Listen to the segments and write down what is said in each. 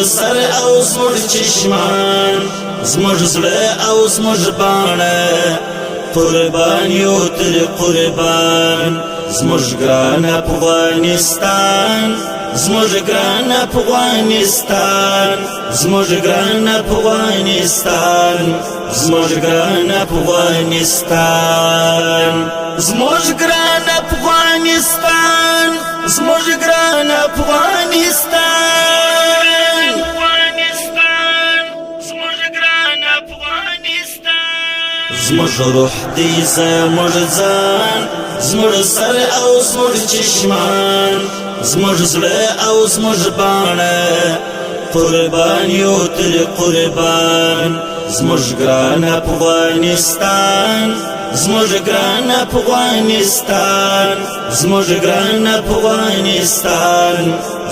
سر او زموږ چشمان زموږ زړه او زموږ باڼه قربان یو تر قربان زموږ ګران افغانستان زموږ ګران افغانستان زموږ ګران افغانستان زموږ ګران افغانستان زموږ ګران افغانستان زموږ ګران افغانستان زموږ ګران افغانستان زموږ روح دی زموږ ځان زموږ سر او زموږ چشمان زموږ زړه او زموږ باڼه قربان یو تر قربان زموږ ګران افغانستان زموږ ګران افغانستان زموږ ګران افغانستان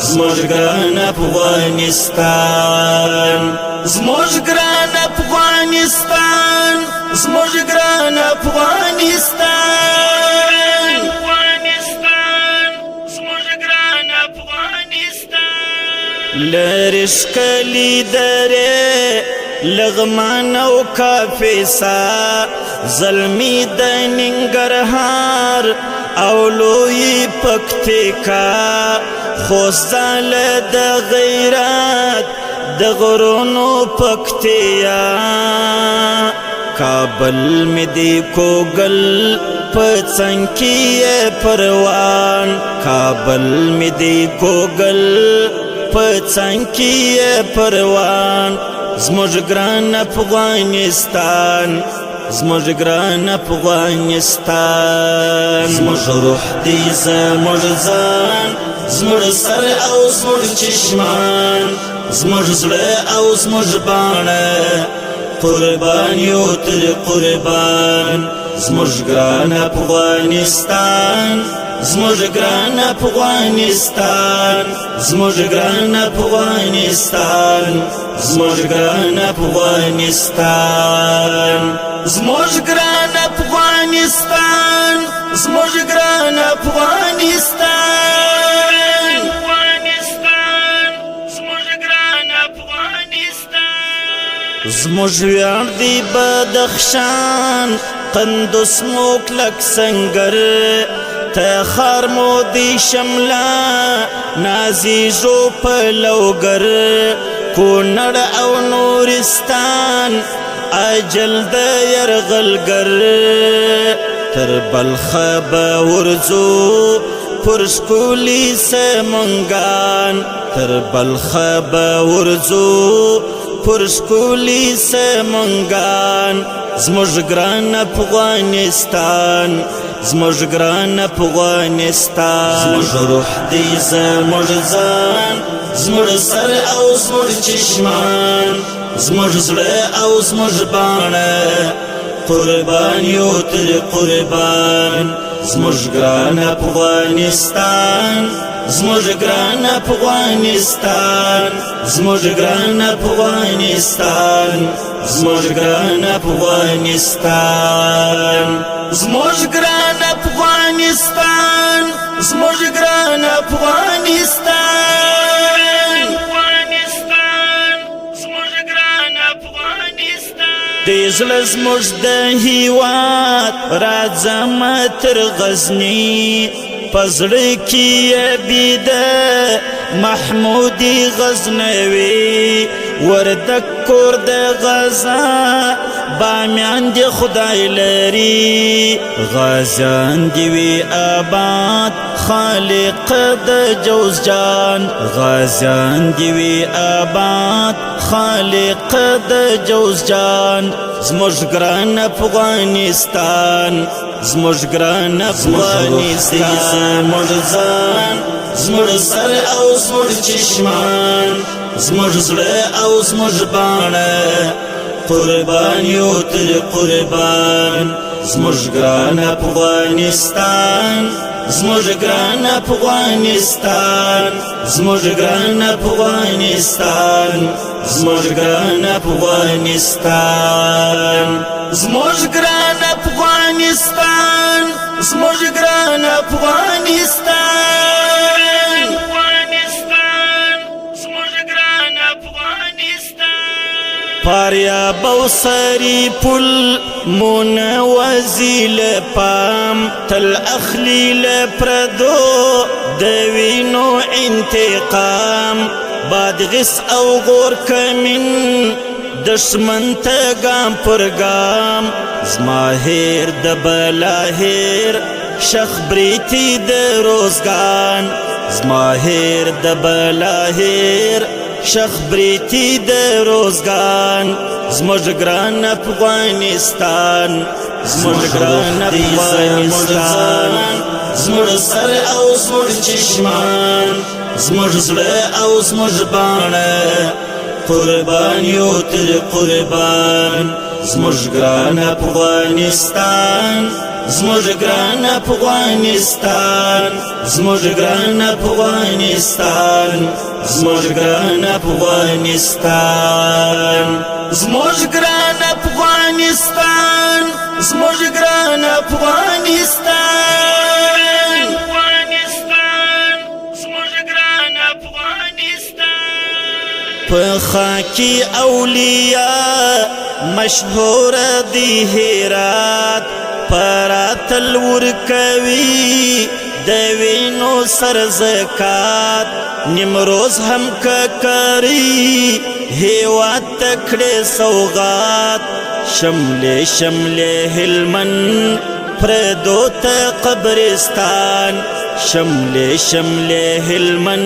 زموږ ګران افغانستان زموږ ګران افغانستان زموږ ګران افغانستان زموږ ګران افغانستان لریش کلی درې لغمان او کافیسا زلمی د ننګرهار او لوی پکتیکا خوستال د غیرت د غرونو پکتیا کابل می دی کوگل پڅنکی پروان کابل می دی کوگل پڅنکی پروان زموږ ګران افغانستان زموږ ګران افغانستان زموږ روح دی زموږ ځان زموږ سر او زموږ چشمان زموږ زړه او زموږ باڼه قربان یو تر قربان زموږ ګران افغانستان زموږ ګران افغانستان زموږ ګران افغانستان زموږ ګران افغانستان زموږ ګران افغانستان زموږ ګران افغانستان زموږ ګران افغانستان زموږ ویاړ دی بدخشان قندوز مو کلک سنگر تخار مو دی شملا نازی جو پلوگر کونړ او نورستان اجل د یرغلګر تر بلخ به ورځو پر ښکلي سمنګان تر بلخ به ورځو پر ښکلي سمنګان زموږ ګران افغانستان زموږ ګران افغانستان زموږ روح دی زموږ ځان زموږ سر او زموږ چشمان زموږ زړه او زموږ باڼه قربان یو تر قربان زموږ ګران افغانستان زموږ ګران افغانستان زموږ ګران افغانستان زموږ ګران افغانستان زموږ ګران افغانستان زموږ ګران افغانستان زموږ ګران افغانستان د زړه زموږ د هیواد راځم تر غزني پزړه کې بیده محمودي غزنوي وردک کور د غزا بامیان دی خدای لري غازیان دی وی آباد خالق د جوزجان غازیان دی وی آباد خالق د جوزجان زموږ ګران افغانستان زموږ ګران افغانستان زموږ ځان زموږ سر او زموږ چشمان زموږ زړه او زموږ باڼه قربان یو تر قربان زموږ ګران افغانستان زموږ ګران افغانستان زموږ ګران افغانستان زموږ ګران افغانستان زموږ ګران افغانستان زموږ ګران افغانستان زموږ ګران پاریا بوسری پل منوزی لپام تل اخلی لپردو دوینو انتقام بادغس او غور کمین دشمن تا گام پر گام زماهیر دبلاهیر شخ بریتی د روزگان زماهیر دبلاهیر شخ بریتی د روزگان زموږ ګران افغانستان زموږ ګران افغانستان زموږ سر او زموږ چشمان زموږ زړه او زموږ باڼه قربان یو تر قربان زموږ ګران افغانستان زموږ ګران افغانستان زموږ ګران افغانستان زموږ ګران افغانستان زموږ ګران افغانستان زموږ ګران افغانستان زموږ ګران افغانستان په خاکی اولیاء مشهور دی هرات پراتل ورکوي د وینو سر زکات نیمروز هم ککری هیواد تکړه سوغات شمله شمله هلمن پردو ته قبرستان شمله شمله هلمن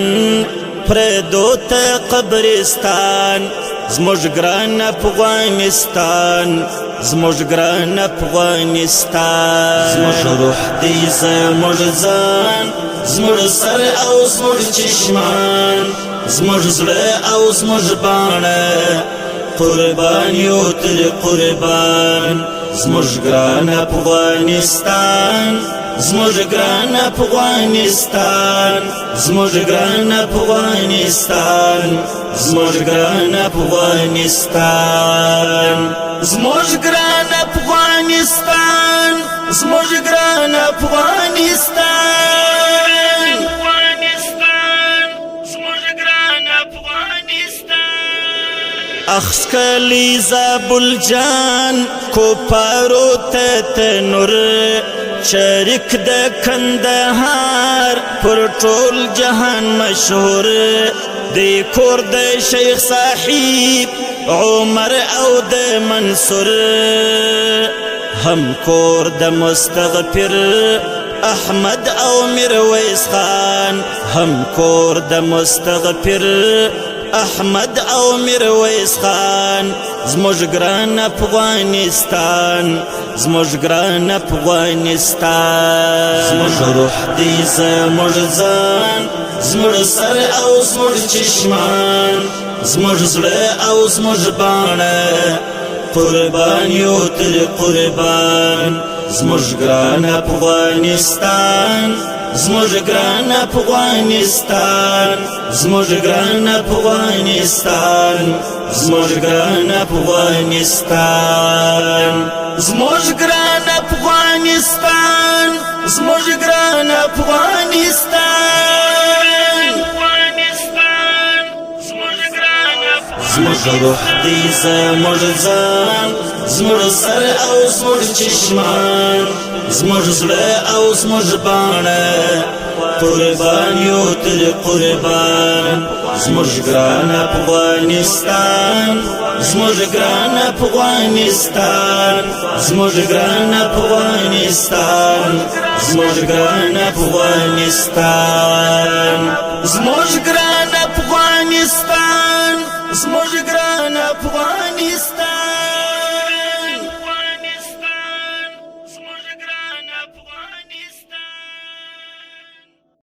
پردو ته قبرستان زموږ ګران افغانستان زموږ ګران افغانستان زموږ روح دی زموږ ځان زموږ سر او زموږ چشمان زموږ زړه او زموږ باڼه قربان یو تر قربان زموږ ګران افغانستان زموږ ګران افغانستان زموږ ګران افغانستان زموږ ګران افغانستان زموږ ګران افغانستان زموږ ګران افغانستان زموږ ګران افغانستان اخسکلی زابل جان کو پارو تنور شریک د کندهار پر ټول جهان مشهور دی کور د شیخ صاحب عمر او د منصور هم کور د مستغفر احمد او میرویس خان هم کور د مستغفر احمد او میرویس خان زموږ ګران افغانستان زموږ ګران افغانستان زموږ روح دی زموږ ځان زموږ سر او زموږ چشمان زموږ زړه او زموږ باڼه قربان یو تر قربان زموږ ګران افغانستان زموږ ګران افغانستان زموږ ګران افغانستان زموږ ګران افغانستان زموږ ګران افغانستان زموږ ګران افغانستان زموږ روح دی زموږ ځان زموږ سر او زموږ چشمان زموږ زړه او زموږ باڼه قربان یو تر قربان زموږ ګران افغانستان زموږ ګران افغانستان زموږ ګران افغانستان زموږ ګران افغانستان زموږ ګران افغانستان زموږ ګران